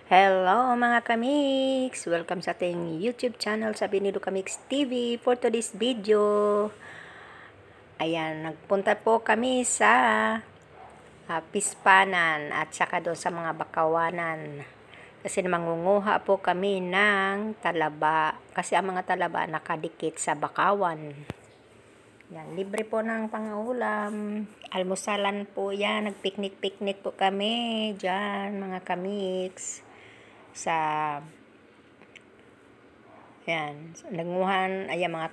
Hello mga kamix! Welcome sa ating YouTube channel sa Binido Kamix TV. For today's video, ayan, nagpunta po kami sa Pispanan at saka doon sa mga bakawanan. Kasi mangunguha po kami ng talaba. Kasi ang mga talaba nakadikit sa bakawan. Yan, libre po ng pangulam. Almusalan po yan. Nagpiknik-piknik po kami dyan mga kamix. Sa ayan, nanguhan, ayan mga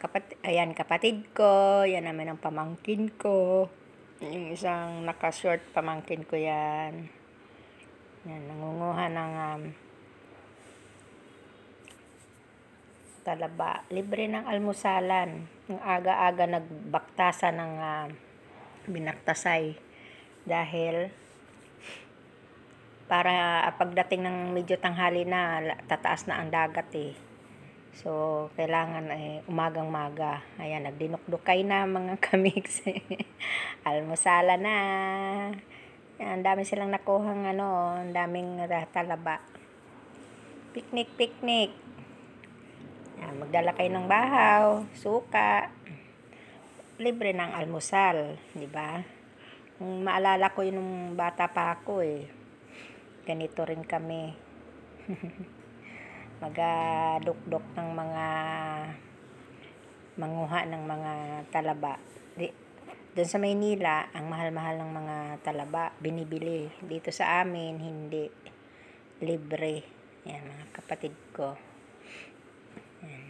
kapatid ko, yan namin ang pamangkin ko, yung isang naka-short pamangkin ko yan, nangunguhan ng talaba, libre ng almusalan, ng aga-aga nagbaktasan ng binaktasay, dahil para pagdating ng medyo tanghali na, tataas na ang dagat eh. So, kailangan umagang-maga. Ayan, nagdinukdukay na mga kamix. Almusala na. Ayan, dami silang nakuhang ang daming talaba. Picnic. Ayan, magdala kayo ng bahaw, suka. Libre ng almusal, di ba? Maalala ko yun nung bata pa ako eh. Ganito rin kami. Magadukdok ng mga manguha ng mga talaba. Doon sa Maynila, ang mahal-mahal ng mga talaba, binibili. Dito sa amin, hindi. Libre. Yan, mga kapatid ko. Yan.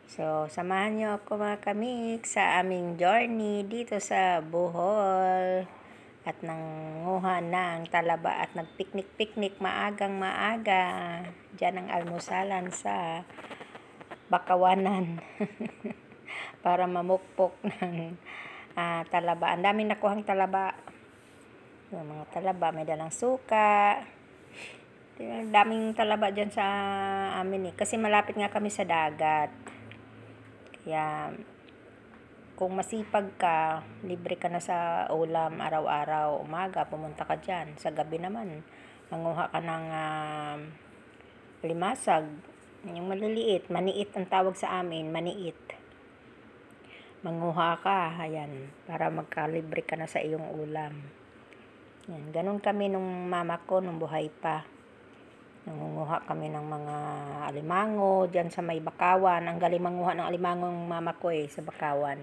So, samahan nyo ako mga kamix sa aming journey dito sa Bohol. At nanguha ng talaba at nagpiknik-piknik maagang-maaga. Diyan ang almusalan sa bakawanan. Para mamukpok ng talaba. Ang daming nakuhang talaba. Yung mga talaba, may dalang suka. Daming talaba dyan sa amin eh. Kasi malapit nga kami sa dagat. Kaya kung masipag ka, libre ka na sa ulam araw-araw. Umaga, pumunta ka dyan. Sa gabi naman, manguha ka ng limasag. Yung maliliit, maniit ang tawag sa amin, maniit. Manguha ka, ayan, para magkalibre ka na sa iyong ulam. Yan, ganun kami nung mama ko, nung buhay pa. Nangunguha kami ng mga alimango dyan sa may bakawan. Ang galing manguha ng alimango ng mama ko eh, sa bakawan.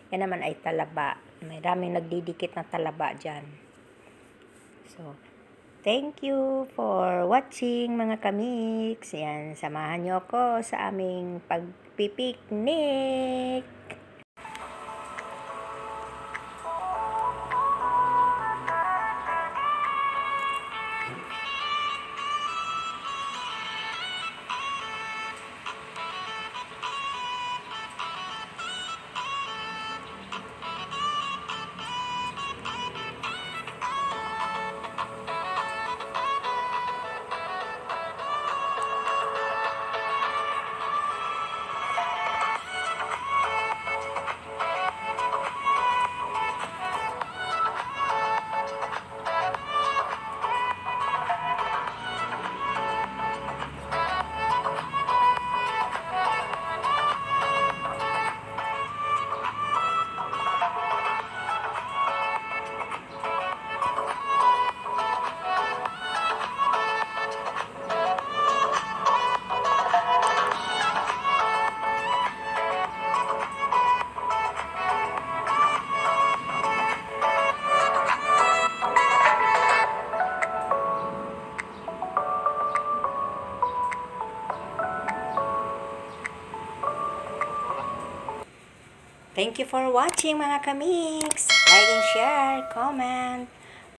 Yan naman ay talaba. May daming nagdidikit na talaba dyan. So, thank you for watching mga kamix. Yan, samahan nyo ako sa aming pagpipiknik. Thank you for watching mga kamix. Like and share, comment.